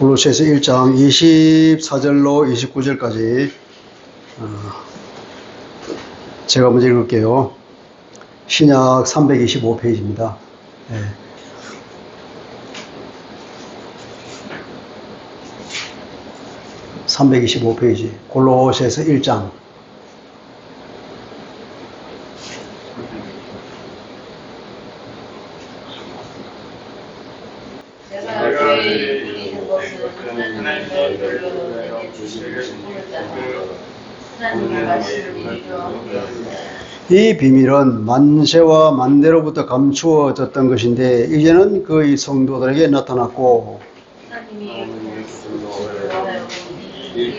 골로새서 1장 24절로 29절까지 제가 먼저 읽을게요. 신약 325페이지입니다. 네. (325페이지) 골로새서 1장. 이 비밀은 만세와 만대로부터 감추어졌던 것인데 이제는 그의 성도들에게 나타났고 이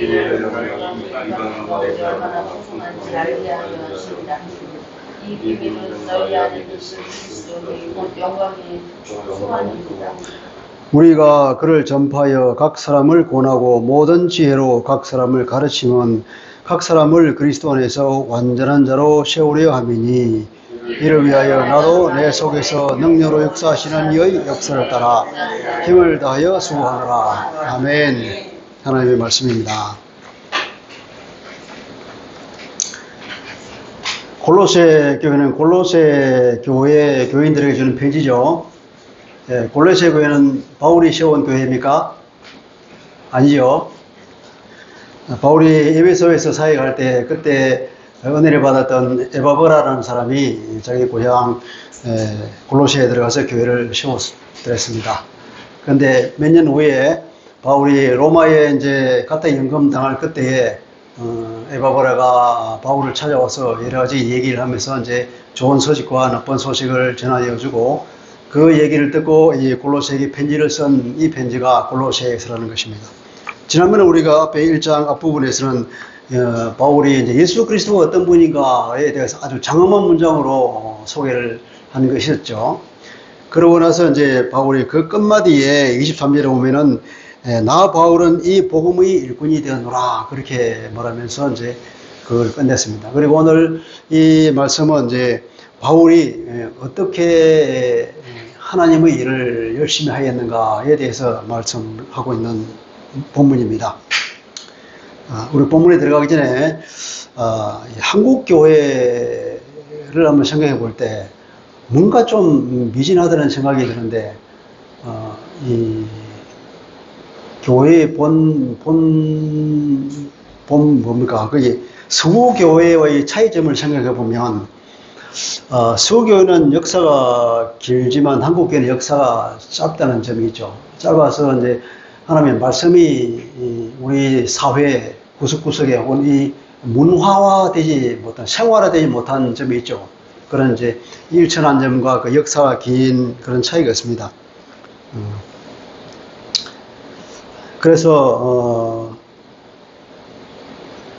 비밀은 너희 안에 계신 그리스도의 곧 영광의 소원입니다. 우리가 그를 전파하여 각 사람을 권하고 모든 지혜로 각 사람을 가르치면 각 사람을 그리스도 안에서 완전한 자로 세우려 함이니 이를 위하여 나도 내 속에서 능력으로 역사하시는 이의 역사를 따라 힘을 다하여 수고하노라. 아멘. 하나님의 말씀입니다. 골로새 교회는 골로새 교회 교인들에게 주는 편지죠. 예, 골로새 교회는 바울이 세운 교회입니까? 아니죠. 바울이 에베소에서 사역할 때 그때 은혜를 받았던 에바브라라는 사람이 자기 고향 골로새에 들어가서 교회를 세웠습니다. 그런데 몇 년 후에 바울이 로마에 이제 갔다 연금 당할 그때에 에바브라가 바울을 찾아와서 여러 가지 얘기를 하면서 이제 좋은 소식과 나쁜 소식을 전하여 주고 그 얘기를 듣고 이 골로새에게 편지를 쓴 이 편지가 골로새서라는 것입니다. 지난번에 우리가 앞에 1장 앞부분에서는 바울이 이제 예수 그리스도가 어떤 분인가에 대해서 아주 장엄한 문장으로 소개를 한 것이었죠. 그러고 나서 이제 바울이 그 끝마디에 23절에 보면은 나 바울은 이 복음의 일꾼이 되었노라 그렇게 말하면서 이제 그걸 끝냈습니다. 그리고 오늘 이 말씀은 이제 바울이 어떻게 하나님의 일을 열심히 하였는가에 대해서 말씀하고 있는 본문입니다. 우리 본문에 들어가기 전에 한국 교회를 한번 생각해 볼 때 뭔가 좀 미진하다는 생각이 드는데 이 교회의 뭡니까? 그게 서구교회와의 차이점을 생각해 보면 서구교회는 역사가 길지만 한국교회는 역사가 짧다는 점이 있죠. 짧아서 이제 하나님의 말씀이 우리 사회 구석구석에 이 문화화되지 못한, 생활화되지 못한 점이 있죠. 그런 이제 일천한 점과 그 역사가 긴 그런 차이가 있습니다. 그래서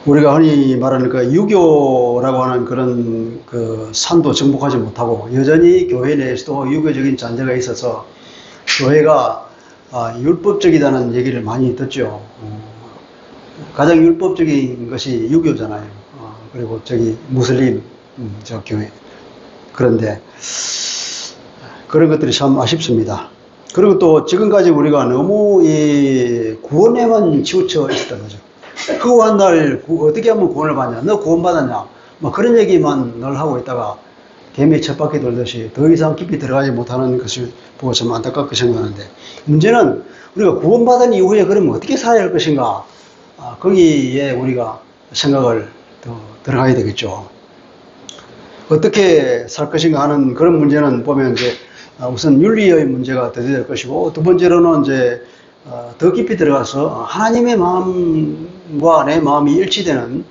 우리가 흔히 말하는 그 유교라고 하는 그런 그 산도 정복하지 못하고 여전히 교회 내에서도 유교적인 잔재가 있어서 교회가 율법적이다는 얘기를 많이 듣죠. 가장 율법적인 것이 유교잖아요. 그리고 저기 무슬림 저 교회. 그런데 그런 것들이 참 아쉽습니다. 그리고 또 지금까지 우리가 너무 이 구원에만 치우쳐 있었던 거죠. 그거 날 어떻게 하면 구원을 받냐? 너 구원 받았냐? 뭐 그런 얘기만 늘 하고 있다가 개미 쳇바퀴 돌듯이 더 이상 깊이 들어가지 못하는 것을 보고 참 안타깝게 생각하는데 문제는 우리가 구원받은 이후에 그러면 어떻게 살아야 할 것인가? 거기에 우리가 생각을 더 들어가야 되겠죠. 어떻게 살 것인가 하는 그런 문제는 보면 이제 우선 윤리의 문제가 더 될 것이고 두 번째로는 이제 더 깊이 들어가서 하나님의 마음과 내 마음이 일치되는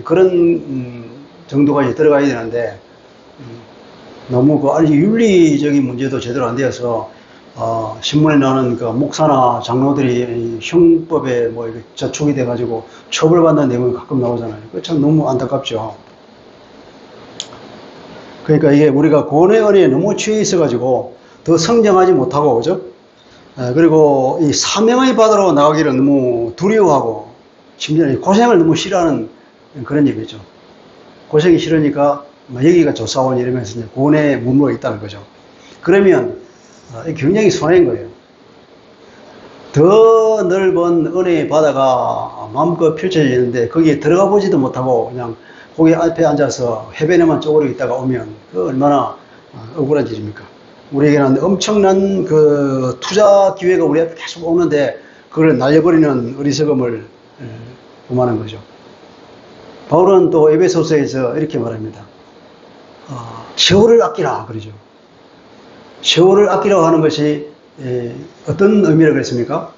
그런 정도까지 들어가야 되는데 너무 그 아직 윤리적인 문제도 제대로 안 되어서 신문에 나오는 그 목사나 장로들이 형법에 뭐 이렇게 저촉이 돼가지고 처벌받는 내용이 가끔 나오잖아요. 그 참 너무 안타깝죠. 그러니까 이게 우리가 구원의 은혜에 너무 취해 있어가지고 더 성장하지 못하고, 그죠? 그리고 이 사명의 바다로 나가기를 너무 두려워하고, 심지어 고생을 너무 싫어하는 그런 얘기죠. 고생이 싫으니까 여기가 조사원 이러면서 이제 구원에 머물러 있다는 거죠. 그러면 굉장히 손해인 거예요. 더 저 넓은 은혜의 바다가 마음껏 펼쳐지는데 거기에 들어가 보지도 못하고 그냥 거기 앞에 앉아서 해변에만 쪼그려 있다가 오면 그 얼마나 억울한 일입니까? 우리에게는 엄청난 그 투자 기회가 우리 앞에 계속 오는데 그걸 날려버리는 어리석음을 범하는 거죠. 바울은 또 에베소서에서 이렇게 말합니다. 세월을 아끼라 그러죠. 세월을 아끼라고 하는 것이 어떤 의미를 그랬습니까?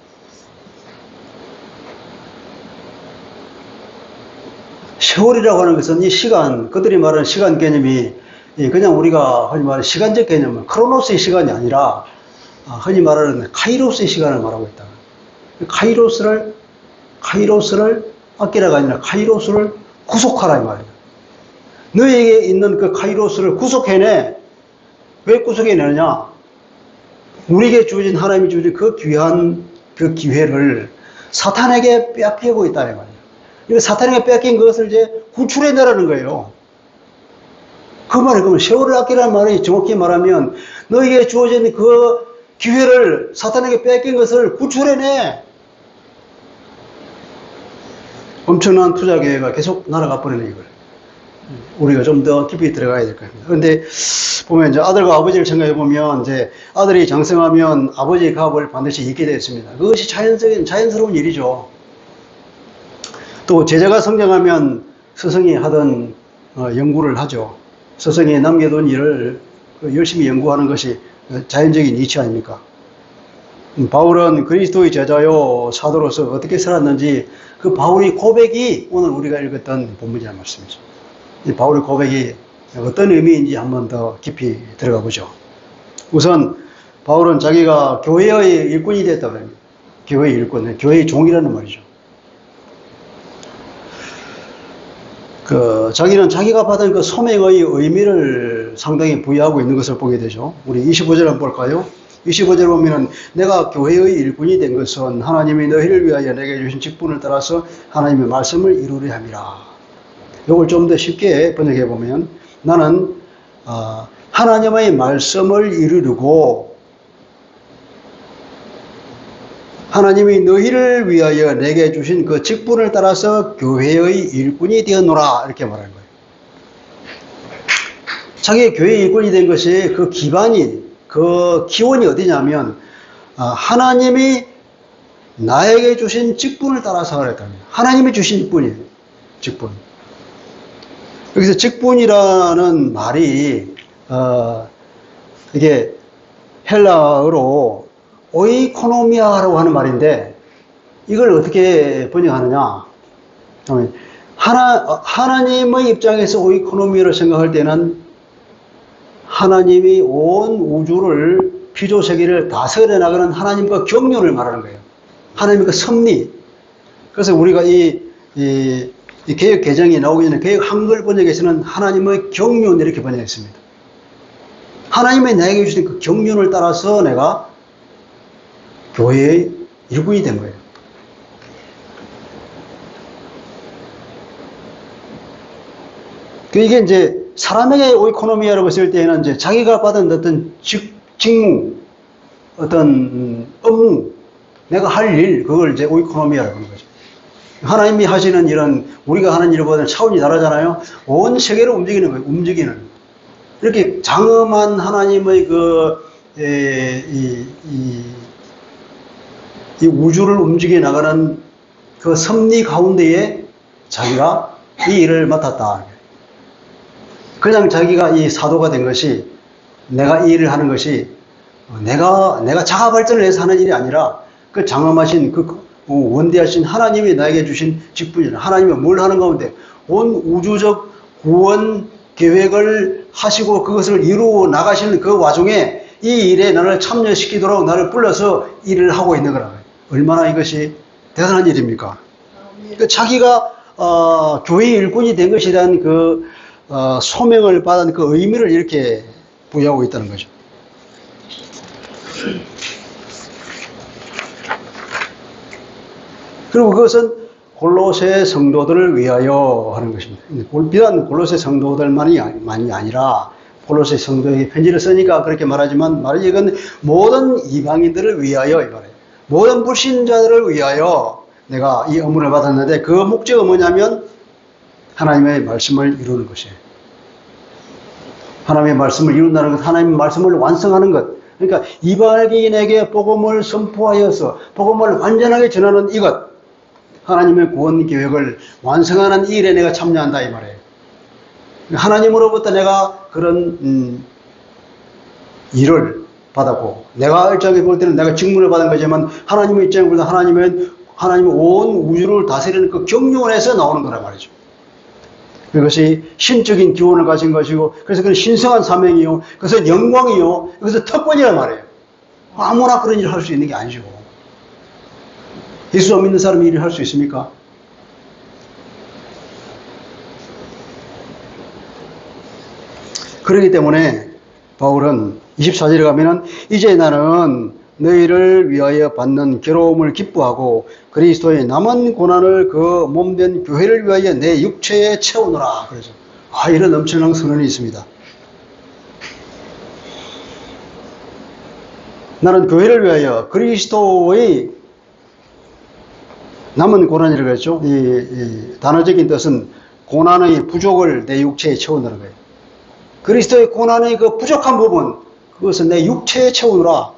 세월이라고 하는 것은 이 시간, 그들이 말하는 시간 개념이 그냥 우리가 흔히 말하는 시간적 개념은 크로노스의 시간이 아니라 흔히 말하는 카이로스의 시간을 말하고 있다. 카이로스를 아끼라가 아니라 카이로스를 구속하라 이 말이에요. 너에게 있는 그 카이로스를 구속해내. 왜 구속해내느냐? 우리에게 주어진 하나님이 주어진 그 귀한 그 기회를 사탄에게 빼앗기고 있다 이 말이에요. 이거 사탄에게 빼앗긴 것을 이제 구출해내라는 거예요. 그 말이 그러면 세월을 아끼라는 말이 정확히 말하면 너에게 주어진 그 기회를 사탄에게 빼앗긴 것을 구출해내. 엄청난 투자 기회가 계속 날아가 버리는 이걸. 우리가 좀 더 깊이 들어가야 될 겁니다. 그런데 보면 이제 아들과 아버지를 생각해 보면 이제 아들이 장성하면 아버지의 값을 반드시 잊게 되어 있습니다. 그것이 자연스러운 일이죠. 또 제자가 성장하면 스승이 하던 연구를 하죠. 스승이 남겨둔 일을 열심히 연구하는 것이 자연적인 이치 아닙니까? 바울은 그리스도의 제자요 사도로서 어떻게 살았는지 그 바울의 고백이 오늘 우리가 읽었던 본문이라는 말씀이죠. 이 바울의 고백이 어떤 의미인지 한번 더 깊이 들어가 보죠. 우선 바울은 자기가 교회의 일꾼이 됐다고 합니다. 교회의 일꾼, 교회의 종이라는 말이죠. 자기는 자기가 받은 그 소명의 의미를 상당히 부여하고 있는 것을 보게 되죠. 우리 25절 한번 볼까요? 25절 보면은 내가 교회의 일꾼이 된 것은 하나님이 너희를 위하여 내게 주신 직분을 따라서 하나님의 말씀을 이루려 함이라. 이걸 좀 더 쉽게 번역해 보면 나는 하나님의 말씀을 이루려고 하나님이 너희를 위하여 내게 주신 그 직분을 따라서 교회의 일꾼이 되었노라 이렇게 말하는 거예요. 자기의 교회의 일꾼이 된 것이 그 기반이 그 기원이 어디냐면 하나님이 나에게 주신 직분을 따라서 그랬답니다. 하나님이 주신 직분이에요. 직분. 여기서 직분이라는 말이 이게 헬라어로 오이코노미아라고 하는 말인데 이걸 어떻게 번역하느냐? 하나님의 입장에서 오이코노미아를 생각할 때는 하나님이 온 우주를 피조세계를 다스려 나가는 하나님과 경륜을 말하는 거예요. 하나님과 섭리. 그래서 우리가 이 개역 개정이 나오기 전에 개역 한글 번역에서는 하나님의 경륜 이렇게 번역했습니다. 하나님의 나에게 주신 그 경륜을 따라서 내가 교회의 일꾼이 된 거예요. 이게 이제 사람에게 오이코노미아라고 쓸 때에는 이제 자기가 받은 어떤 직무, 어떤 업무, 내가 할 일, 그걸 이제 오이코노미아라고 하는 거죠. 하나님이 하시는 일은 우리가 하는 일보다는 차원이 다르잖아요. 온 세계를 움직이는 거예요. 움직이는. 이렇게 장엄한 하나님의 이 우주를 움직여 나가는 그 섭리 가운데에 자기가 이 일을 맡았다. 그냥 자기가 이 사도가 된 것이 내가 이 일을 하는 것이 내가 자가 발전을 해서 하는 일이 아니라 그 장엄하신 그 원대하신 하나님이 나에게 주신 직분이라. 하나님이 뭘 하는 가운데 온 우주적 구원 계획을 하시고 그것을 이루어 나가시는 그 와중에 이 일에 나를 참여시키도록 나를 불러서 일을 하고 있는 거라. 얼마나 이것이 대단한 일입니까? 자기가 교회의 일꾼이 된 것이라는 그 소명을 받은 그 의미를 이렇게 부여하고 있다는 거죠. 그리고 그것은 골로새 성도들을 위하여 하는 것입니다. 비단 골로새 성도들만이 아니라 골로새 성도에게 편지를 쓰니까 그렇게 말하지만 이건 모든 이방인들을 위하여 이 말이에요. 모든 불신자들을 위하여 내가 이 업무를 받았는데 그 목적은 뭐냐면 하나님의 말씀을 이루는 것이에요. 하나님의 말씀을 이룬다는 것, 하나님의 말씀을 완성하는 것. 그러니까 이방인에게 복음을 선포하여서 복음을 완전하게 전하는 이것. 하나님의 구원 계획을 완성하는 이 일에 내가 참여한다 이 말이에요. 하나님으로부터 내가 그런 일을 받았고 내가 입장에 볼 때는 내가 직분을 받은 거지만 하나님의 입장에 볼 때는 하나님은 온 우주를 다스리는 그 경륜에서 나오는 거란 말이죠. 그것이 신적인 기원을 가진 것이고 그래서 그건 신성한 사명이요. 그것은 영광이요. 그것은 특권이란 말이에요. 아무나 그런 일을 할 수 있는 게 아니죠. 예수 안 믿는 사람이 일을 할 수 있습니까? 그렇기 때문에 바울은 24절에 가면은 이제 나는 너희를 위하여 받는 괴로움을 기뻐하고 그리스도의 남은 고난을 그 몸된 교회를 위하여 내 육체에 채우노라. 그래서 이런 엄청난 선언이 있습니다. 나는 교회를 위하여 그리스도의 남은 고난이라고 했죠. 이 단어적인 뜻은 고난의 부족을 내 육체에 채우는 거예요. 그리스도의 고난의 그 부족한 부분, 그것은 내 육체에 채우느라.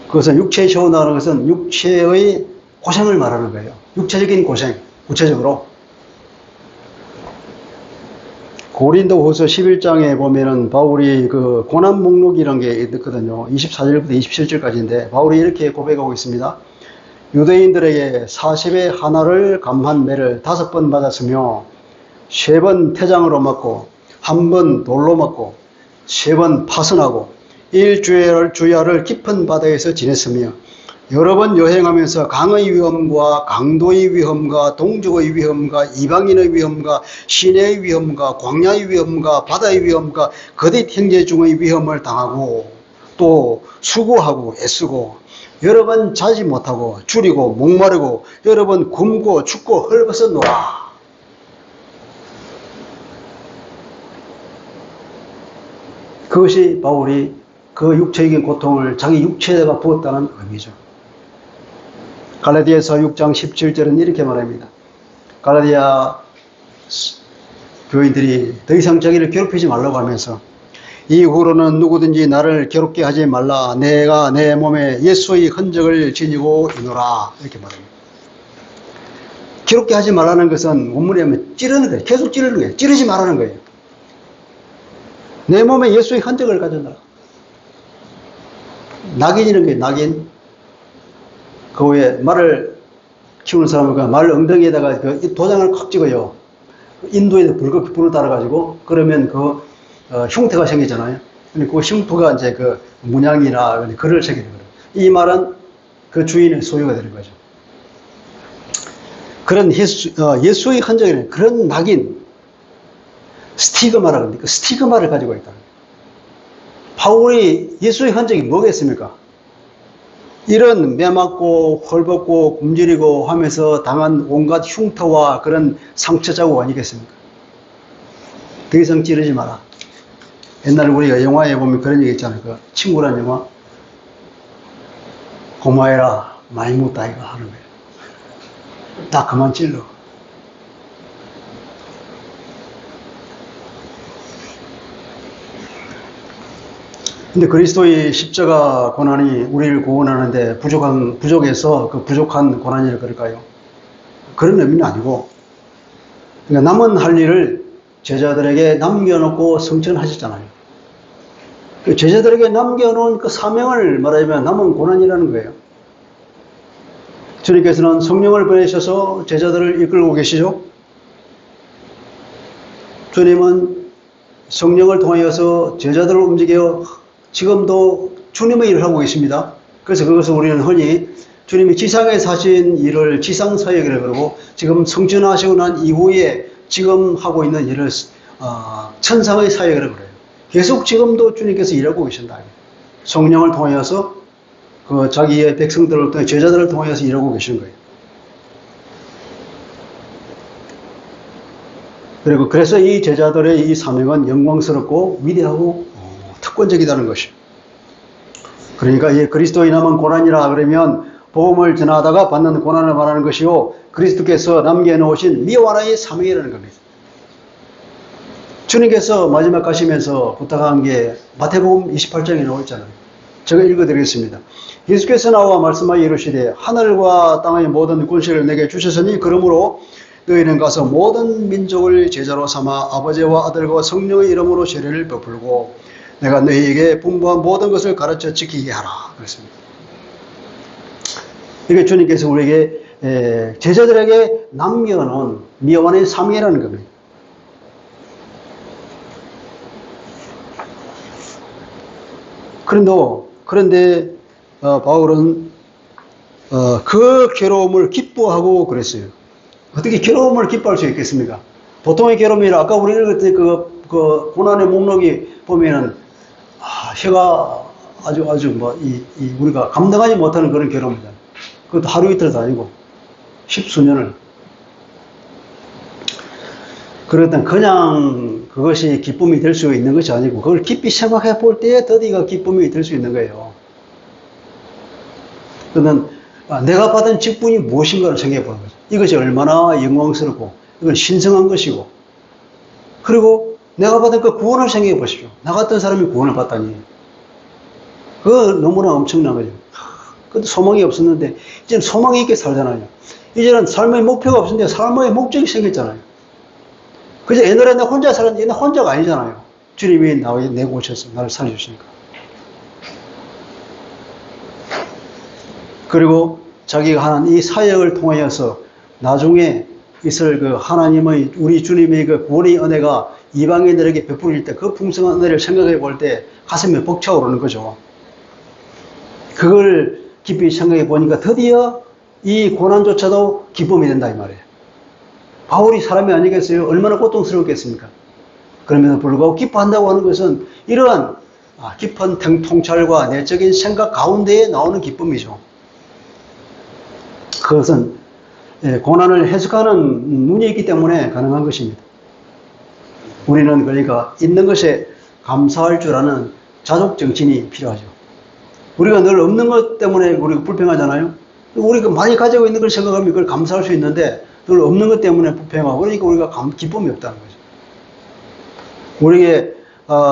그것은 육체에 채운다는 것은 육체의 고생을 말하는 거예요. 육체적인 고생, 구체적으로. 고린도후서 11장에 보면은 바울이 그 고난 목록이라는 게 있거든요. 24절부터 27절까지인데 바울이 이렇게 고백하고 있습니다. 유대인들에게 40의 하나를 감한 매를 5번 맞았으며 3번 태장으로 맞고 1번 돌로 맞고 3번 파선하고 일주야를 깊은 바다에서 지냈으며 여러 번 여행하면서 강의 위험과 강도의 위험과 동족의 위험과 이방인의 위험과 시내의 위험과 광야의 위험과 바다의 위험과 거짓 형제 중의 위험을 당하고 또 수고하고 애쓰고 여러 번 자지 못하고 줄이고 목마르고 여러 번 굶고 춥고 헐벗었노라. 그것이 바울이 그 육체적인 고통을 자기 육체에다가 부었다는 의미죠. 갈라디아서 6장 17절은 이렇게 말합니다. 갈라디아 교인들이 더 이상 자기를 괴롭히지 말라고 하면서 이후로는 누구든지 나를 괴롭게 하지 말라. 내가 내 몸에 예수의 흔적을 지니고 있노라. 이렇게 말합니다. 괴롭게 하지 말라는 것은 원문에 하면 찌르는 거예요. 계속 찌르는 거예요. 찌르지 말라는 거예요. 내 몸에 예수의 흔적을 가져놔라. 낙인이라는 게 낙인. 그 후에 말을 키우는 사람은 말 엉덩이에다가 그 도장을 콱 찍어요. 인도에 불을 따라가지고 그러면 그 흉터가 생기잖아요. 그 흉터가 이제 그 문양이나 글을 새기는 거예요. 이 말은 그 주인의 소유가 되는 거죠. 그런 예수의 흔적이라는 그런 낙인, 스티그마라고 합니다. 그 스티그마를 가지고 있다. 바울이 예수의 흔적이 뭐겠습니까? 이런 매맞고 헐벗고 굶주리고 하면서 당한 온갖 흉터와 그런 상처 자국 아니겠습니까? 더 이상 찌르지 마라. 옛날에 우리가 영화에 보면 그런 얘기 있잖아요. 그 친구란 영화. 고마해라. 많이 묻다 이거 하는 거예요. 다 그만 찔러. 근데 그리스도의 십자가 고난이 우리를 구원하는데 부족해서 그 부족한 고난이라 그럴까요? 그런 의미는 아니고, 그러니까 남은 할 일을 제자들에게 남겨놓고 성천하셨잖아요. 그 제자들에게 남겨놓은 그 사명을 말하자면 남은 고난이라는 거예요. 주님께서는 성령을 보내셔서 제자들을 이끌고 계시죠? 주님은 성령을 통하여서 제자들을 움직여 지금도 주님의 일을 하고 계십니다. 그래서 그것을 우리는 흔히 주님이 지상에 사신 일을 지상사역이라고 그러고 지금 성천하시고 난 이후에 지금 하고 있는 일을 천상의 사역이라고 그래요. 계속 지금도 주님께서 일하고 계신다. 성령을 통하여서 그 자기의 백성들을 통해 제자들을 통해서 일하고 계시는 거예요. 그리고 그래서 이 제자들의 이 사명은 영광스럽고 위대하고 특권적이다는 것이. 그러니까 이 그리스도인하면 고난이라 그러면 복음을 전하다가 받는 고난을 말하는 것이요, 그리스도께서 남겨놓으신 미완화의 사명이라는 겁니다. 주님께서 마지막 가시면서 부탁한 게 마태복음 28장에 나와 있잖아요. 제가 읽어드리겠습니다. 예수께서 나와 말씀하여 이르시되 하늘과 땅의 모든 권세를 내게 주셨으니 그러므로 너희는 가서 모든 민족을 제자로 삼아 아버지와 아들과 성령의 이름으로 세례를 베풀고 내가 너희에게 분부한 모든 것을 가르쳐 지키게 하라. 그랬습니다. 이게 주님께서 우리에게 제자들에게 남겨놓은 미완의 사명이라는 겁니다. 그런데 바울은 그 괴로움을 기뻐하고 그랬어요. 어떻게 괴로움을 기뻐할 수 있겠습니까? 보통의 괴로움이 아니라 아까 우리 읽었던 그 고난의 목록이 보면은 혀가 아주 우리가 감당하지 못하는 그런 괴로움이다. 그것도 하루 이틀도 아니고 십수년을. 그렇다면 그냥 그것이 기쁨이 될 수 있는 것이 아니고 그걸 깊이 생각해 볼 때에 더디가 기쁨이 될 수 있는 거예요. 그는 내가 받은 직분이 무엇인가를 생각해 보는 거죠. 이것이 얼마나 영광스럽고 이건 신성한 것이고, 그리고 내가 받은 그 구원을 생각해 보십시오. 나 같은 사람이 구원을 받다니 그거 너무나 엄청난 거죠. 그것도 소망이 없었는데 이제는 소망이 있게 살잖아요. 이제는 삶의 목표가 없었는데 삶의 목적이 생겼잖아요. 그저 옛날에 나 혼자 살았는데 나 혼자가 아니잖아요. 주님이 나를 내고 오셔서 나를 살려주시니까. 그리고 자기가 하는 이 사역을 통하여서 나중에 있을 그 하나님의, 우리 주님의 그 구원의 은혜가 이방인들에게 베풀릴 때 그 풍성한 은혜를 생각해 볼 때 가슴에 벅차오르는 거죠. 그걸 깊이 생각해 보니까 드디어 이 고난조차도 기쁨이 된다 이 말이에요. 바울이 사람이 아니겠어요? 얼마나 고통스럽겠습니까? 그럼에도 불구하고 기뻐한다고 하는 것은 이러한 깊은 통찰과 내적인 생각 가운데에 나오는 기쁨이죠. 그것은 고난을 해석하는 눈이 있기 때문에 가능한 것입니다. 우리는 그러니까 있는 것에 감사할 줄 아는 자족 정신이 필요하죠. 우리가 늘 없는 것 때문에 우리가 불평하잖아요. 우리가 많이 가지고 있는 걸 생각하면 그걸 감사할 수 있는데 늘 없는 것 때문에 불평하고, 그러니까 우리가 기쁨이 없다는 거죠. 우리에게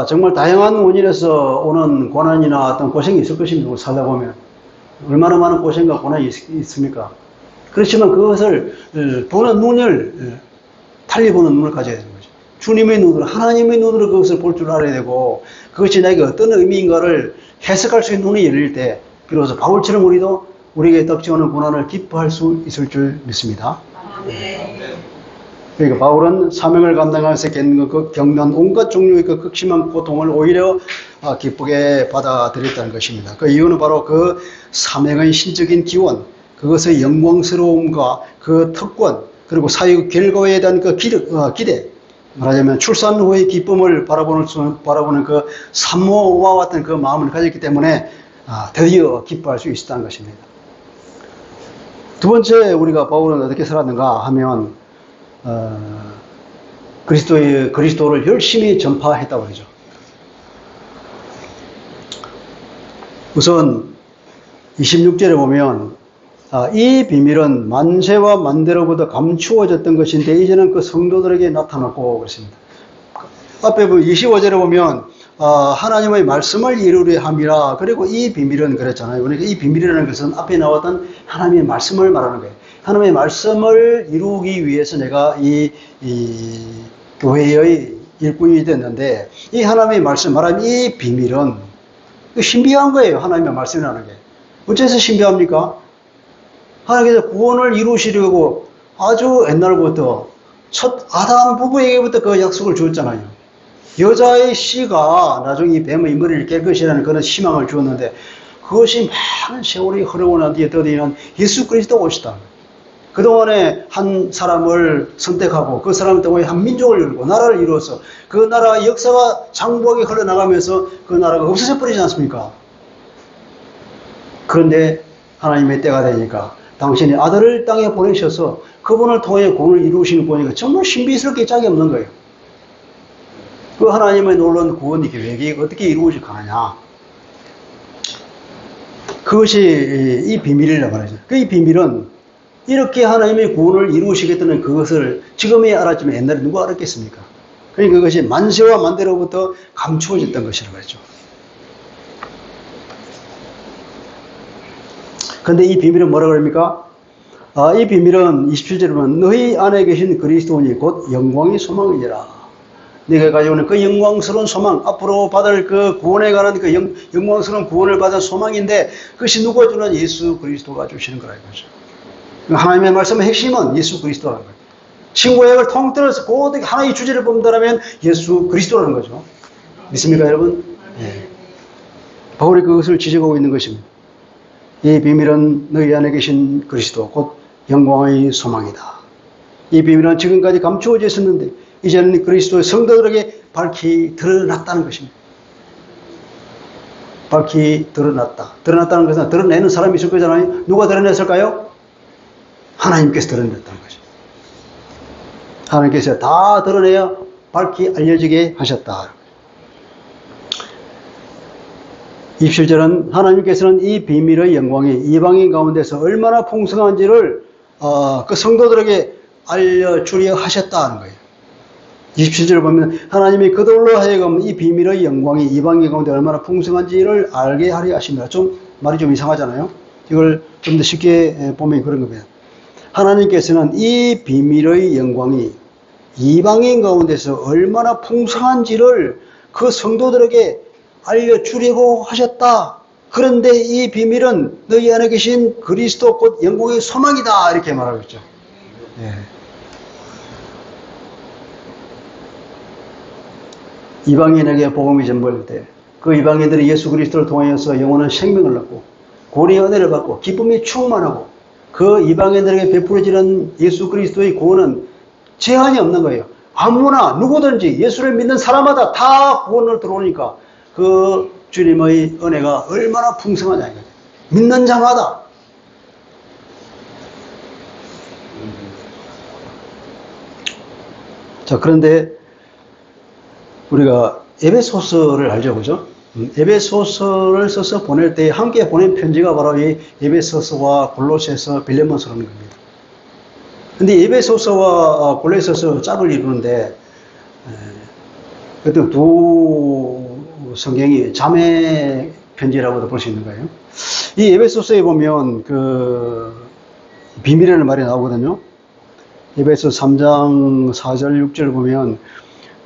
정말 다양한 원인에서 오는 고난이나 어떤 고생이 있을 것입니다. 살다 보면 얼마나 많은 고생과 고난이 있습니까? 그렇지만 그것을 보는 눈을 달리 보는 눈을 가져야 되는 거죠. 주님의 눈으로, 하나님의 눈으로 그것을 볼 줄 알아야 되고, 그것이 나에게 어떤 의미인가를 해석할 수 있는 눈이 열릴 때 비로소 바울처럼 우리도 우리에게 닥쳐오는 고난을 기뻐할 수 있을 줄 믿습니다. 그러니까 바울은 사명을 감당하면서 겪는 온갖 종류의 그 극심한 고통을 오히려 기쁘게 받아들였다는 것입니다. 그 이유는 바로 그 사명의 신적인 기원, 그것의 영광스러움과 그 특권, 그리고 사역 결과에 대한 그 기대, 말하자면 출산 후의 기쁨을 바라보는 그 산모와 같은 그 마음을 가졌기 때문에 드디어 기뻐할 수 있었다는 것입니다. 두 번째, 우리가 바울은 어떻게 살았는가 하면 그리스도를 열심히 전파했다고 하죠. 우선 26절에 보면 이 비밀은 만세와 만대로부터 감추어졌던 것인데 이제는 그 성도들에게 나타났고 그렇습니다. 앞에 25절에 보면 하나님의 말씀을 이루려 함이라. 그리고 이 비밀은 그랬잖아요. 그러니까 이 비밀이라는 것은 앞에 나왔던 하나님의 말씀을 말하는 거예요. 하나님의 말씀을 이루기 위해서 내가 이 교회의 일꾼이 됐는데, 이 하나님의 말씀, 말하면 이 비밀은 신비한 거예요. 하나님의 말씀이라는 게. 어째서 신비합니까? 하나님께서 구원을 이루시려고 아주 옛날부터 첫 아담 부부에게부터 그 약속을 주었잖아요. 여자의 씨가 나중에 뱀의 머리를 깰 것이라는 그런 희망을 주었는데, 그것이 많은 세월이 흐르고 난 뒤에 드디어는 예수 그리스도 오시다. 그동안에 한 사람을 선택하고 그 사람 때문에 한 민족을 이루고 나라를 이루어서 그 나라의 역사가 장부하게 흘러나가면서 그 나라가 없어져 버리지 않습니까? 그런데 하나님의 때가 되니까 당신의 아들을 땅에 보내셔서 그분을 통해 구원을 이루시는 보니까 정말 신비스럽게 짝이 없는 거예요. 그 하나님의 놀라운 구원 계획이 어떻게 이루어질 가느냐. 그것이 이 비밀이라고 말하죠. 그 비밀은 이렇게 하나님의 구원을 이루시겠다는 그것을 지금에 알았지만 옛날에 누가 알았겠습니까? 그러니까 그것이 만세와 만대로부터 감추어졌던 것이라고 했죠. 그런데 이 비밀은 뭐라고 합니까? 이 비밀은 27절에 보면 너희 안에 계신 그리스도니 곧 영광의 소망이니라. 네가 가지고 있는 그 영광스러운 소망, 앞으로 받을 그 구원에 관한 그 영광스러운 구원을 받을 소망인데 그것이 누가 주는 예수 그리스도가 주시는 거라 이거죠. 하나님의 말씀의 핵심은 예수 그리스도라는 거예요. 신구약을 통틀어서 곧 하나의 주제를 본다면 예수 그리스도라는 거죠. 믿습니까, 여러분? 네. 바울이 그것을 지적하고 있는 것입니다. 이 비밀은 너희 안에 계신 그리스도, 곧 영광의 소망이다. 이 비밀은 지금까지 감추어져 있었는데 이제는 그리스도의 성도들에게 밝히 드러났다는 것입니다. 밝히 드러났다. 드러났다는 것은 드러내는 사람이 있을 거잖아요. 누가 드러냈을까요? 하나님께서 드러냈다는 거죠. 하나님께서 다 드러내야 밝히 알려지게 하셨다. 27절은 하나님께서는 이 비밀의 영광이 이방인 가운데서 얼마나 풍성한지를 그 성도들에게 알려주려 하셨다는 거예요. 27절을 보면 하나님이 그들로 하여금 이 비밀의 영광이 이방인 가운데 얼마나 풍성한지를 알게 하려 하십니다. 말이 좀 이상하잖아요. 이걸 좀 더 쉽게 보면 그런 겁니다. 하나님께서는 이 비밀의 영광이 이방인 가운데서 얼마나 풍성한지를 그 성도들에게 알려주려고 하셨다. 그런데 이 비밀은 너희 안에 계신 그리스도 곧 영광의 소망이다. 이렇게 말하고 있죠. 예. 이방인에게 복음이 전파될 때 그 이방인들이 예수 그리스도를 통하여서 영원한 생명을 얻고 구원의 은혜를 받고 기쁨이 충만하고 그 이방인들에게 베풀어지는 예수 그리스도의 구원은 제한이 없는 거예요. 아무나 누구든지 예수를 믿는 사람마다 다 구원을 들어오니까 그 주님의 은혜가 얼마나 풍성하냐 이거죠. 믿는 자마다. 자, 그런데 우리가 에베소서를 알죠, 그죠? 에베소서를 써서 보낼 때 함께 보낸 편지가 바로 이 에베소서와 골로새서, 빌레몬서라는 겁니다. 근데 에베소서와 골로새서 짝을 이루는데 그때 두 성경이 자매 편지라고도 볼 수 있는 거예요. 이 에베소서에 보면 그 비밀이라는 말이 나오거든요. 에베소 3장 4절 6절 보면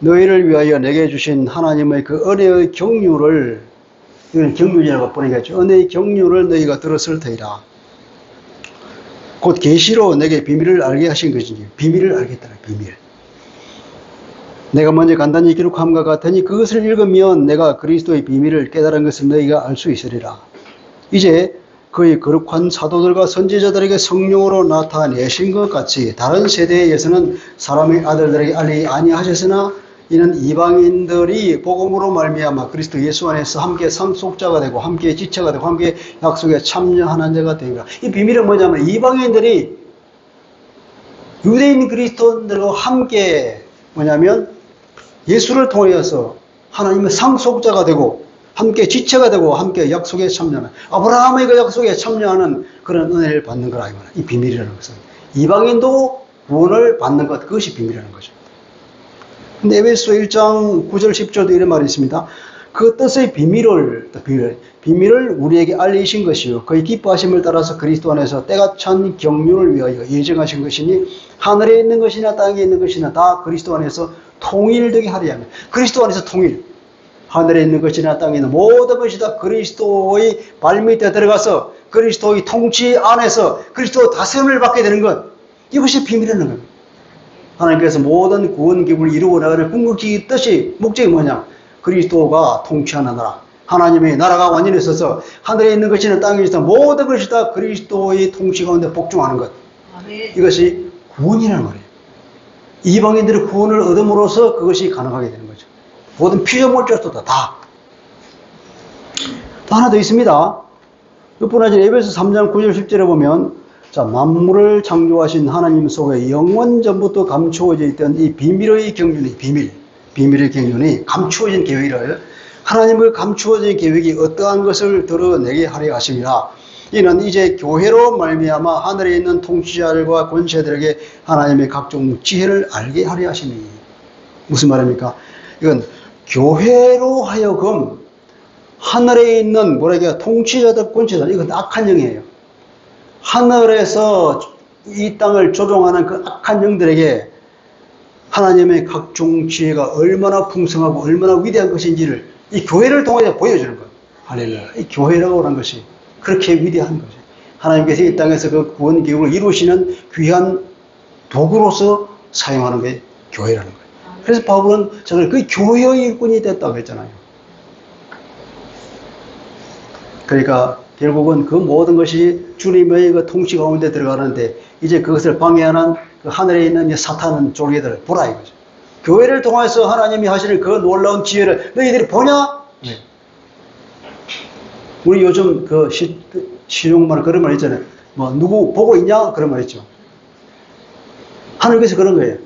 너희를 위하여 내게 주신 하나님의 그 은혜의 경륜을, 이건 경륜이라고 보내겠죠. 은혜의 경륜을 너희가 들었을 터이라. 곧 계시로 내게 비밀을 알게 하신 것이지. 비밀을 알겠다는 비밀. 내가 먼저 간단히 기록함과 같으니 그것을 읽으면 내가 그리스도의 비밀을 깨달은 것을 너희가 알 수 있으리라. 이제 그의 거룩한 사도들과 선지자들에게 성령으로 나타내신 것 같이 다른 세대에서는 사람의 아들들에게 알리지 아니하셨으나 이는 이방인들이 복음으로 말미암아 그리스도 예수 안에서 함께 상속자가 되고 함께 지체가 되고 함께 약속에 참여하는 자가 되리라. 이 비밀은 뭐냐면 이방인들이 유대인 그리스도인들과 함께 뭐냐면 예수를 통해서 하나님의 상속자가 되고 함께 지체가 되고 함께 약속에 참여하는 아브라함의 그 약속에 참여하는 그런 은혜를 받는 거라 이거는 이 비밀이라는 것은 이방인도 구원을 받는 것 그것이 비밀이라는 거죠. 근데 에베소 1장 9절 10절도 이런 말이 있습니다. 그 뜻의 비밀을 우리에게 알리신 것이요 그의 기뻐하심을 따라서 그리스도 안에서 때가 찬 경륜을 위하여 예정하신 것이니 하늘에 있는 것이나 땅에 있는 것이나 다 그리스도 안에서 통일되게 하려 합니다. 그리스도 안에서 통일. 하늘에 있는 것이나 땅에 있는 모든 것이 다 그리스도의 발밑에 들어가서 그리스도의 통치 안에서 그리스도의 다스림을 받게 되는 것. 이것이 비밀이라는 겁니다. 하나님께서 모든 구원 기분을 이루어 나가는 궁극적인 뜻이 목적이 뭐냐? 그리스도가 통치하는 나라. 하나님의 나라가 완전히 있어서 하늘에 있는 것이나 땅에 있는 모든 것이 다 그리스도의 통치 가운데 복종하는 것. 이것이 구원이라는 말이에요. 이방인들의 구원을 얻음으로써 그것이 가능하게 되는 거죠. 모든 피조물들도 다. 또 하나 더 있습니다. 뿐 아니라 에베소 3장 9절 10절에 보면 자, 만물을 창조하신 하나님 속에 영원 전부터 감추어져 있던 이 비밀의 경륜이 비밀의 경륜이 감추어진 계획이라요. 하나님의 감추어진 계획이 어떠한 것을 드러내게 하려 하십니다. 이는 이제 교회로 말미암아 하늘에 있는 통치자들과 권세들에게 하나님의 각종 지혜를 알게 하려 하시니. 무슨 말입니까? 이건 교회로 하여금 하늘에 있는 통치자들, 권세자들, 이건 악한 영이에요. 하늘에서 이 땅을 조종하는 그 악한 영들에게 하나님의 각종 지혜가 얼마나 풍성하고 얼마나 위대한 것인지를 이 교회를 통해서 보여주는 거예요. 할렐루야. 이 교회라고 하는 것이 그렇게 위대한 거죠. 하나님께서 이 땅에서 그 구원 계획을 이루시는 귀한 도구로서 사용하는 게 교회라는 거예요. 그래서 바울은 저를 그 교회의 일꾼이 됐다고 했잖아요. 그러니까 결국은 그 모든 것이 주님의 그 통치 가운데 들어가는데 이제 그것을 방해하는 그 하늘에 있는 사탄은 쫄개들을 보라 이거죠. 교회를 통해서 하나님이 하시는 그 놀라운 지혜를 너희들이 보냐? 네. 우리 요즘 그 시종말 그런 말 있잖아요. 뭐 누구 보고 있냐? 그런 말 있죠. 하나님께서 그런 거예요.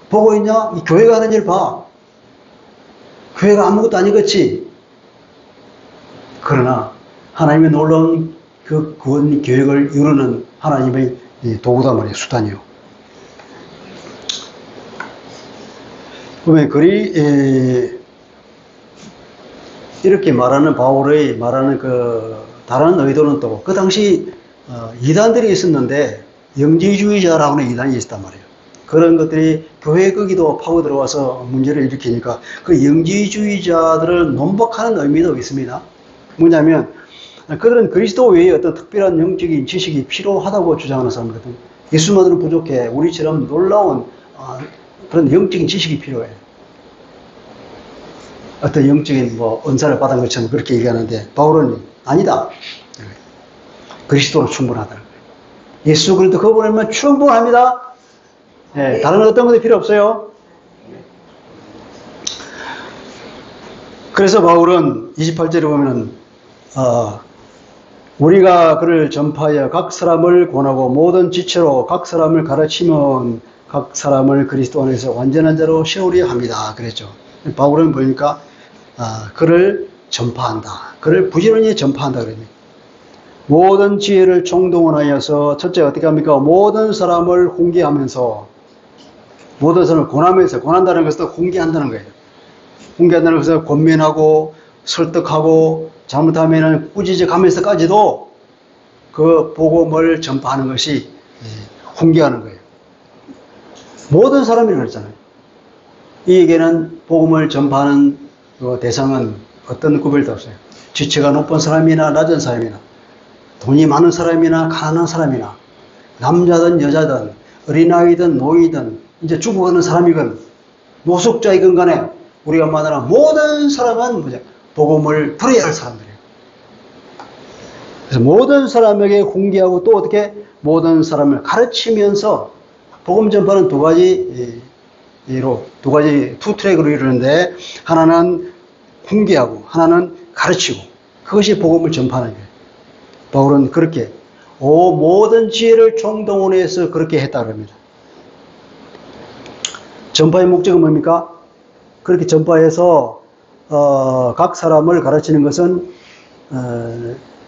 보고 있냐? 이 교회가 하는 일 봐. 교회가 아무것도 아니겠지. 그러나 하나님의 놀라운 그 구원 계획을 이루는 하나님의 도구다 말이에요. 수단이요. 보면 이렇게 말하는 바울의 말하는 그 다른 의도는 또 그 당시 이단들이 있었는데 영지주의자라고 하는 이단이 있었단 말이에요. 그런 것들이 교회 거기도 파고 들어와서 문제를 일으키니까 그 영지주의자들을 논박하는 의미도 있습니다. 뭐냐면 그들은 그리스도 외에 어떤 특별한 영적인 지식이 필요하다고 주장하는 사람들거든. 예수만으로는 부족해. 우리처럼 놀라운 그런 영적인 지식이 필요해. 어떤 영적인 은사를 받은 것처럼 그렇게 얘기하는데 바울은 아니다. 그리스도로 충분하다. 예수 그리스도 그분이면 충분합니다. 네, 다른 어떤 것도 필요 없어요. 그래서 바울은 28절에 보면은 우리가 그를 전파하여 각 사람을 권하고 모든 지체로 각 사람을 가르치면 각 사람을 그리스도 안에서 완전한 자로 세우려 합니다. 그랬죠. 바울은 보니까 그를 전파한다. 그를 부지런히 전파한다 그랬네. 모든 지혜를 총동원하여서 첫째 어떻게 합니까? 모든 사람을 훈계하면서 모든 사람을 권하면서 권한다는 것은 훈계한다는 거예요. 훈계한다는 것은 권면하고 설득하고 잘못하면 꾸짖어가면서까지도 그 복음을 전파하는 것이 훈계하는 거예요. 모든 사람이라고 그랬잖아요. 이에게는 복음을 전파하는 그 대상은 어떤 구별도 없어요. 지체가 높은 사람이나 낮은 사람이나 돈이 많은 사람이나 가난한 사람이나 남자든 여자든 어린아이든 노이든 이제 죽어가는 사람이건 노숙자이건 간에 우리가 말하는 모든 사람은 복음을 들어야 할 사람들이에요. 그래서 모든 사람에게 훈계하고 또 어떻게 모든 사람을 가르치면서 복음 전파는 두 가지 투 트랙으로 이루는데 하나는 훈계하고 하나는 가르치고 그것이 복음을 전파하는 거예요. 바울은 그렇게 모든 지혜를 총동원해서 그렇게 했다고 합니다. 전파의 목적은 뭡니까? 그렇게 전파해서 각 사람을 가르치는 것은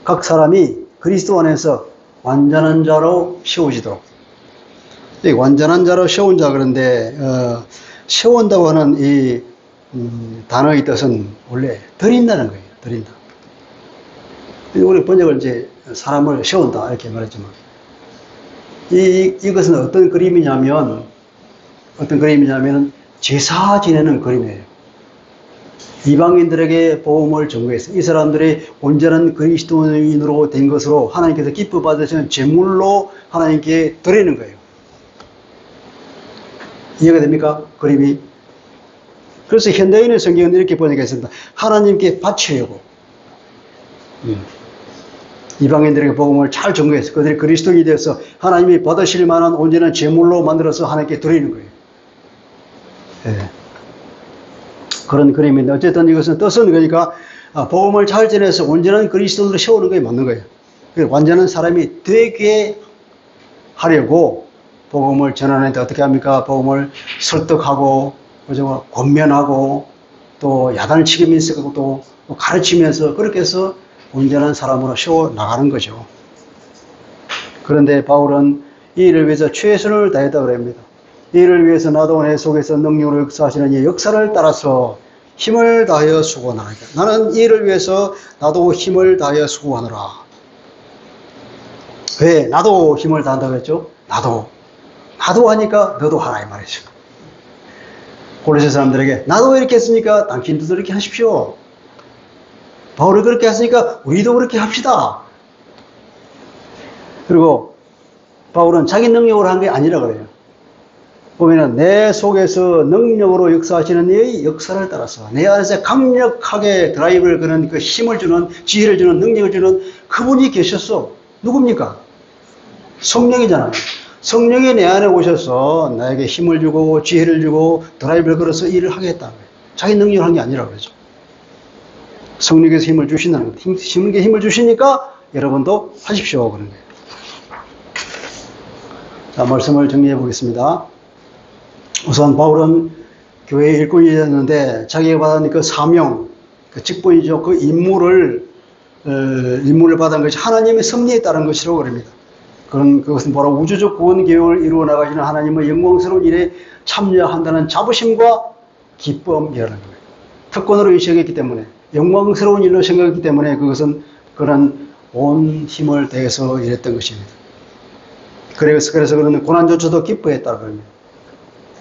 각 사람이 그리스도 안에서 완전한 자로 세워지도록. 완전한 자로 세운 자 그런데 세운다고 하는 이 단어의 뜻은 원래 드린다는 거예요. 드린다. 우리 번역을 이제 사람을 세운다 이렇게 말했지만 이것은 어떤 그림이냐면 제사 지내는 그림이에요. 이방인들에게 복음을 전거해서 이 사람들이 온전한 그리스도인으로 된 것으로 하나님께서 기뻐 받으시는 제물로 하나님께 드리는 거예요. 이해가 됩니까? 그림이. 그래서 현대인의 성경은 이렇게 번역했습니다. 하나님께 바치려고. 이방인들에게 복음을 잘 전거해서 그들이 그리스도인이 되어서 하나님이 받으실 만한 온전한 제물로 만들어서 하나님께 드리는 거예요. 네. 그런 그림인데 어쨌든 이것은 뜻은 그러니까 복음을 잘 전해서 온전한 그리스도인으로 세우는 게 맞는 거예요. 완전한 사람이 되게 하려고 복음을 전하는데 어떻게 합니까? 복음을 설득하고 그죠? 권면하고 또 야단을 치면서 또 가르치면서 그렇게 해서 온전한 사람으로 세워 나가는 거죠. 그런데 바울은 이 일을 위해서 최선을 다했다고 합니다. 이 일을 위해서 나도 내 속에서 능력으로 역사하시는 이 역사를 따라서 힘을 다하여 수고하노라. 나는 이 일을 위해서 나도 힘을 다하여 수고하노라. 왜? 나도 힘을 다한다고 했죠? 나도 하니까 너도 하라 이 말이죠. 고린도 사람들에게 나도 이렇게 했으니까 당신들도 이렇게 하십시오. 바울이 그렇게 했으니까 우리도 그렇게 합시다. 그리고 바울은 자기 능력으로 한 게 아니라 그래요. 보면은 내 속에서 능력으로 역사하시는 이 역사를 따라서 내 안에서 강력하게 드라이브를 거는 그 힘을 주는, 지혜를 주는, 능력을 주는 그분이 계셨어. 누굽니까? 성령이잖아요. 성령이 내 안에 오셔서 나에게 힘을 주고 지혜를 주고 드라이브를 걸어서 일을 하겠다는 거예요. 자기 능력을 한 게 아니라 그러죠. 성령께서 힘을 주신다는 거예요. 성령께 힘을 주시니까 여러분도 하십시오. 그런 거예요. 자, 말씀을 정리해 보겠습니다. 우선 바울은 교회의 일꾼이었는데 자기가 받은 그 사명, 그 직분이죠. 그 임무를 받은 것이 하나님의 섭리에 따른 것이라고 그럽니다. 그것은 바로 우주적 구원 계획을 이루어 나가시는 하나님의 영광스러운 일에 참여한다는 자부심과 기쁨이라는 거예요. 특권으로 인식했기 때문에, 영광스러운 일로 생각했기 때문에 그것은 그런 온 힘을 다해서 일했던 것입니다. 그래서 그는 고난조차도 기뻐했다고 합니다.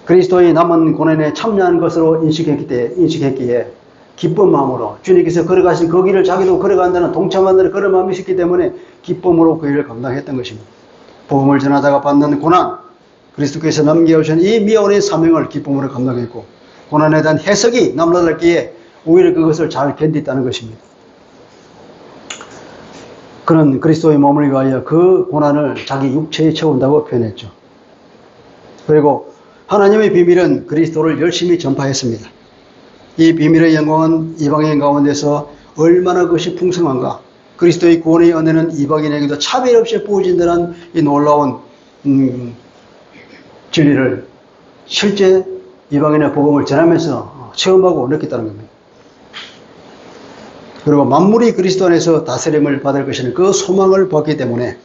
그리스도의 남은 고난에 참여한 것으로 인식했기에 기쁜 마음으로 주님께서 걸어가신 그 길을 자기도 걸어간다는 동참한다는 그런 마음이 있었기 때문에 기쁨으로 그 일을 감당했던 것입니다. 복음을 전하다가 받는 고난, 그리스도께서 남겨오신 이 미온의 사명을 기쁨으로 감당했고 고난에 대한 해석이 남달랐기에 오히려 그것을 잘 견뎠다는 것입니다. 그는 그리스도의 몸을 위하여 그 고난을 자기 육체에 채운다고 표현했죠. 그리고 하나님의 비밀은 그리스도를 열심히 전파했습니다. 이 비밀의 영광은 이방인 가운데서 얼마나 그것이 풍성한가. 그리스도의 구원의 은혜는 이방인에게도 차별 없이 부어진다는 이 놀라운 진리를 실제 이방인의 복음을 전하면서 체험하고 느꼈다는 겁니다. 그리고 만물이 그리스도 안에서 다스림을 받을 것이라는 그 소망을 봤기 때문에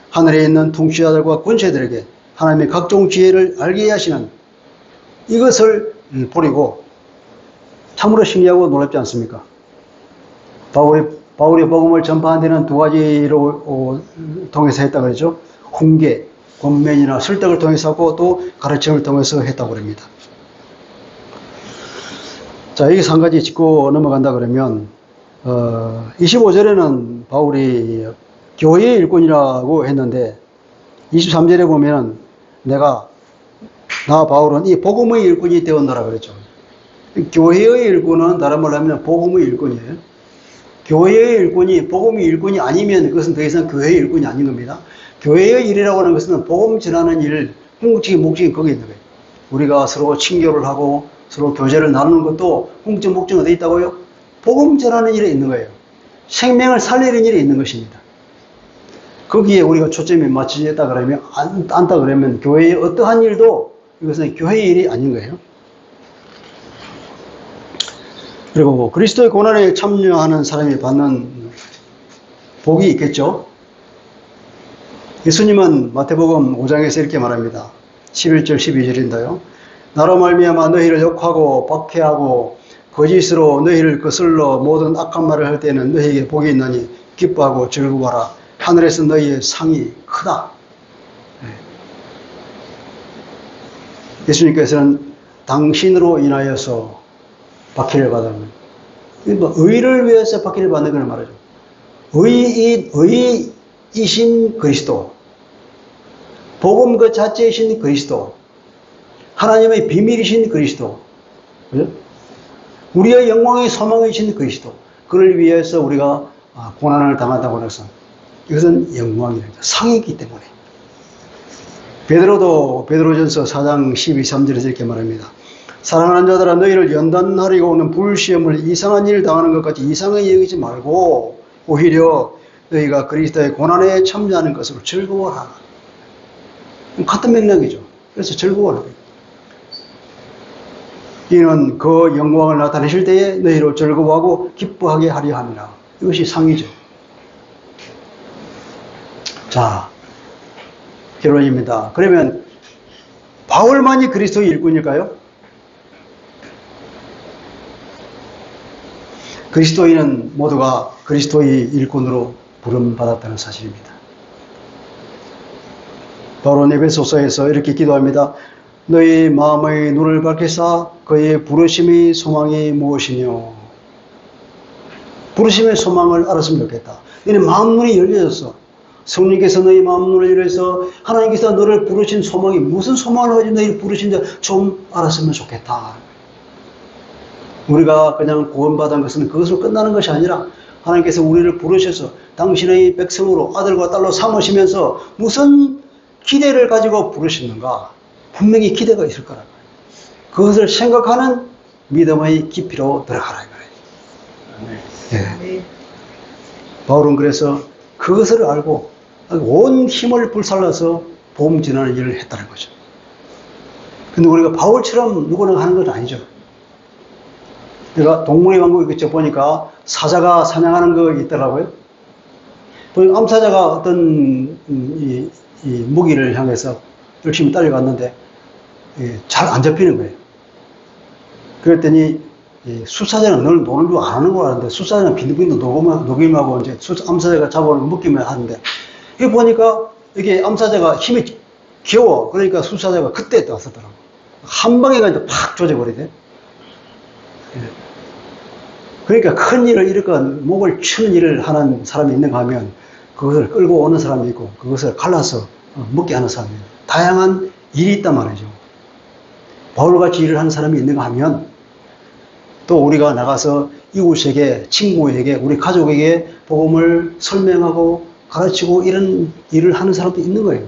하늘에 있는 통치자들과 권세들에게 하나님의 각종 지혜를 알게 하시는 이것을 버리고 참으로 신기하고 놀랍지 않습니까? 바울이 복음을 전파한 데는 두 가지로 통해서 했다고 그랬죠. 훈계, 권면이나 설득을 통해서 하고 또 가르침을 통해서 했다고 그럽니다. 자, 여기서 한 가지 짚고 넘어간다 그러면 25절에는 바울이 교회의 일꾼이라고 했는데 23절에 보면 나 바울은 이 복음의 일꾼이 되었노라 그랬죠. 교회의 일꾼은 다른 말로 하면 복음의 일꾼이에요. 교회의 일꾼이 복음의 일꾼이 아니면 그것은 더 이상 교회의 일꾼이 아닌 겁니다. 교회의 일이라고 하는 것은 복음 전하는 일, 궁극적인 목적이 거기에 있는 거예요. 우리가 서로 친교를 하고 서로 교제를 나누는 것도 궁극적 목적은 어디 있다고요? 복음 전하는 일에 있는 거예요. 생명을 살리는 일에 있는 것입니다. 거기에 우리가 초점이 맞춰졌다 그러면, 않다 그러면 교회의 어떠한 일도 이것은 교회의 일이 아닌 거예요. 그리고 그리스도의 고난에 참여하는 사람이 받는 복이 있겠죠. 예수님은 마태복음 5장에서 이렇게 말합니다. 11절 12절인데요. 나로 말미암아 너희를 욕하고 박해하고 거짓으로 너희를 거슬러 모든 악한 말을 할 때는 너희에게 복이 있나니 기뻐하고 즐거워하라. 하늘에서 너희의 상이 크다. 예수님께서는 당신으로 인하여서 박해를 받는 거예요. 의를 위해서 박해를 받는 걸 말하죠. 의이신 그리스도, 복음 그 자체이신 그리스도, 하나님의 비밀이신 그리스도, 그죠? 우리의 영광의 소망이신 그리스도, 그를 위해서 우리가 고난을 당한다고 해서 이것은 영광입니다. 상이기 때문에. 베드로전서 4장 12, 13절에서 이렇게 말합니다. 사랑하는 자들아 너희를 연단하려고 오는 불시험을 이상한 일을 당하는 것 같이 이상하게 여기지 말고 오히려 너희가 그리스도의 고난에 참여하는 것으로 즐거워하라. 같은 맥락이죠. 그래서 즐거워하라. 이는 그 영광을 나타내실 때에 너희로 즐거워하고 기뻐하게 하려 함이라. 이것이 상이죠. 자, 결론입니다. 그러면 바울만이 그리스도의 일꾼일까요? 그리스도인은 모두가 그리스도의 일꾼으로 부름받았다는 사실입니다. 바울은 에베소서에서 이렇게 기도합니다. 너희 마음의 눈을 밝히사 그의 부르심의 소망이 무엇이뇨? 부르심의 소망을 알았으면 좋겠다. 너희 마음 눈이 열려졌어. 성령께서 너희 마음 눈을 열어서 하나님께서 너를 부르신 소망이 무슨 소망을 가지고 너희를 부르신지 좀 알았으면 좋겠다. 우리가 그냥 구원받은 것은 그것으로 끝나는 것이 아니라 하나님께서 우리를 부르셔서 당신의 백성으로 아들과 딸로 삼으시면서 무슨 기대를 가지고 부르시는가? 분명히 기대가 있을 거라고요. 그것을 생각하는 믿음의 깊이로 들어가라 이거예요. 네. 바울은 그래서 그것을 알고 온 힘을 불살라서 복음 전하는 일을 했다는 거죠. 근데 우리가 바울처럼 누구나 하는 건 아니죠. 내가 동물의 왕국 보니까 사자가 사냥하는 거 있더라고요. 보니까 암사자가 어떤 이 무기를 향해서 열심히 딸려갔는데 잘 안 잡히는 거예요. 그랬더니 수사자는 널 노는 줄 안 하는 거 같은데 수사자는 빈둥빈둥 녹임하고 이제 암사자가 잡아오는 묶기만 하는데 이거 보니까 이게 암사자가 힘이 겨워. 그러니까 수사자가 그때 왔었더라고. 한 방에 그냥 팍 조져버리대. 그러니까 큰 일을 일으켜 목을 치는 일을 하는 사람이 있는가 하면 그것을 끌고 오는 사람이 있고 그것을 갈라서 먹게 하는 사람이 있고 다양한 일이 있단 말이죠. 바울같이 일을 하는 사람이 있는가 하면 또 우리가 나가서 이웃에게, 친구에게, 우리 가족에게 복음을 설명하고 가르치고 이런 일을 하는 사람도 있는 거예요.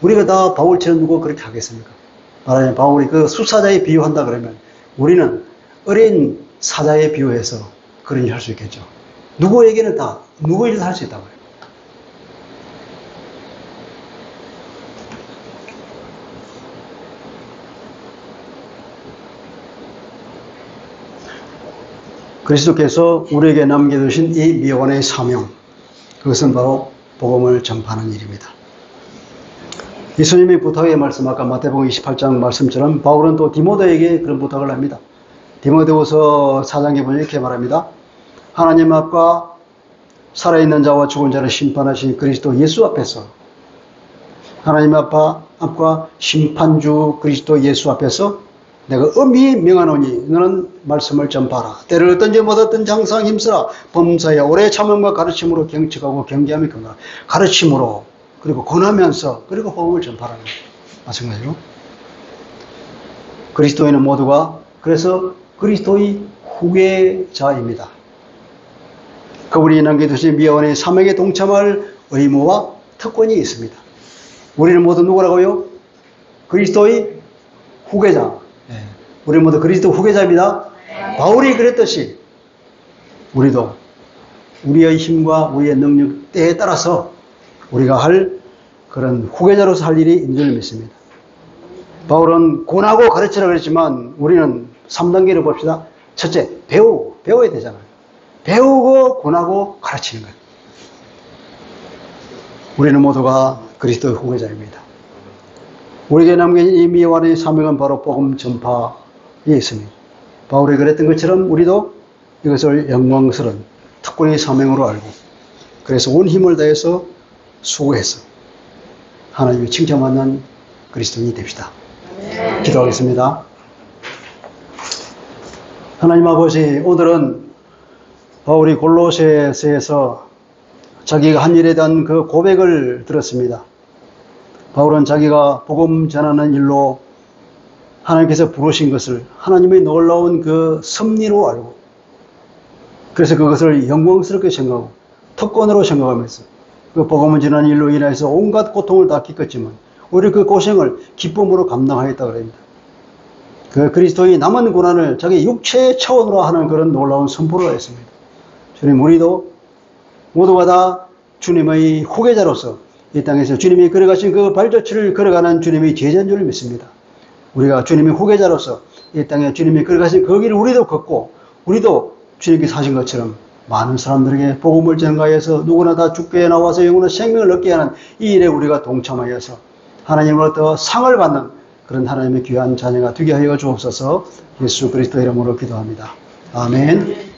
우리가 다 바울처럼 누구 그렇게 하겠습니까? 말하자면 바울이 그 숫사자에 비유한다 그러면 우리는 어린 사자에 비유해서 그런 일을 할 수 있겠죠. 누구에게는 다, 누구에게도 할 수 있다고요. 그리스도께서 우리에게 남겨두신 이 미원의 사명, 그것은 바로 복음을 전파하는 일입니다. 예수님의 부탁의 말씀, 아까 마태복음 28장 말씀처럼 바울은 또 디모데에게 그런 부탁을 합니다. 디모데후서 4장에 보면 이렇게 말합니다. 하나님 앞과 살아있는 자와 죽은 자를 심판하신 그리스도 예수 앞에서 하나님 앞과 심판주 그리스도 예수 앞에서 내가 엄히 명하노니 너는 말씀을 전파하라. 때를 얻든지 못 얻든 장상 힘쓰라. 범사에 오래 참음과 가르침으로 경책하고 경계하며 경하라. 가르침으로 그리고 권하면서 그리고 복음을 전파하라는 거예요. 마찬가지로 그리스도인은 모두가 그래서 그리스도의 후계자입니다. 그분이 남겨두신 미화원의 사명에 동참할 의무와 특권이 있습니다. 우리는 모두 누구라고요? 그리스도의 후계자. 우리 모두 그리스도 후계자입니다. 바울이 그랬듯이 우리도 우리의 힘과 우리의 능력 때에 따라서 우리가 할 그런 후계자로서 할 일이 있는 줄 믿습니다. 바울은 권하고 가르치라 그랬지만 우리는 3단계를 봅시다. 첫째, 배워야 되잖아요. 배우고 권하고 가르치는 거예요. 우리는 모두가 그리스도의 후계자입니다. 우리에게 남긴 이 미완의 사명은 바로 복음 전파에 있습니다. 바울이 그랬던 것처럼 우리도 이것을 영광스러운 특권의 사명으로 알고 그래서 온 힘을 다해서 수고해서 하나님의 칭찬받는 그리스도인이 됩시다. 기도하겠습니다. 하나님 아버지, 오늘은 바울이 골로새서에서 자기가 한 일에 대한 그 고백을 들었습니다. 바울은 자기가 복음 전하는 일로 하나님께서 부르신 것을 하나님의 놀라운 그 섭리로 알고 그래서 그것을 영광스럽게 생각하고 특권으로 생각하면서 그 복음을 전하는 일로 인해서 온갖 고통을 다 겪었지만 오히려 그 고생을 기쁨으로 감당하였다고 합니다. 그 그리스도의 남은 고난을 자기 육체의 차원으로 하는 그런 놀라운 선포를 했습니다. 주님, 우리도 모두가 다 주님의 후계자로서 이 땅에서 주님이 걸어가신 그 발자취를 걸어가는 주님의 제자인 줄 믿습니다. 우리가 주님의 후계자로서 이 땅에 주님이 걸어가신 그 길을 우리도 걷고 우리도 주님께 사신 것처럼 많은 사람들에게 복음을 전가해서 누구나 다 주께 나와서 영원한 생명을 얻게 하는 이 일에 우리가 동참하여서 하나님으로부터 상을 받는 그런 하나님의 귀한 자녀가 되게 하여 주옵소서. 예수 그리스도 이름으로 기도합니다. 아멘.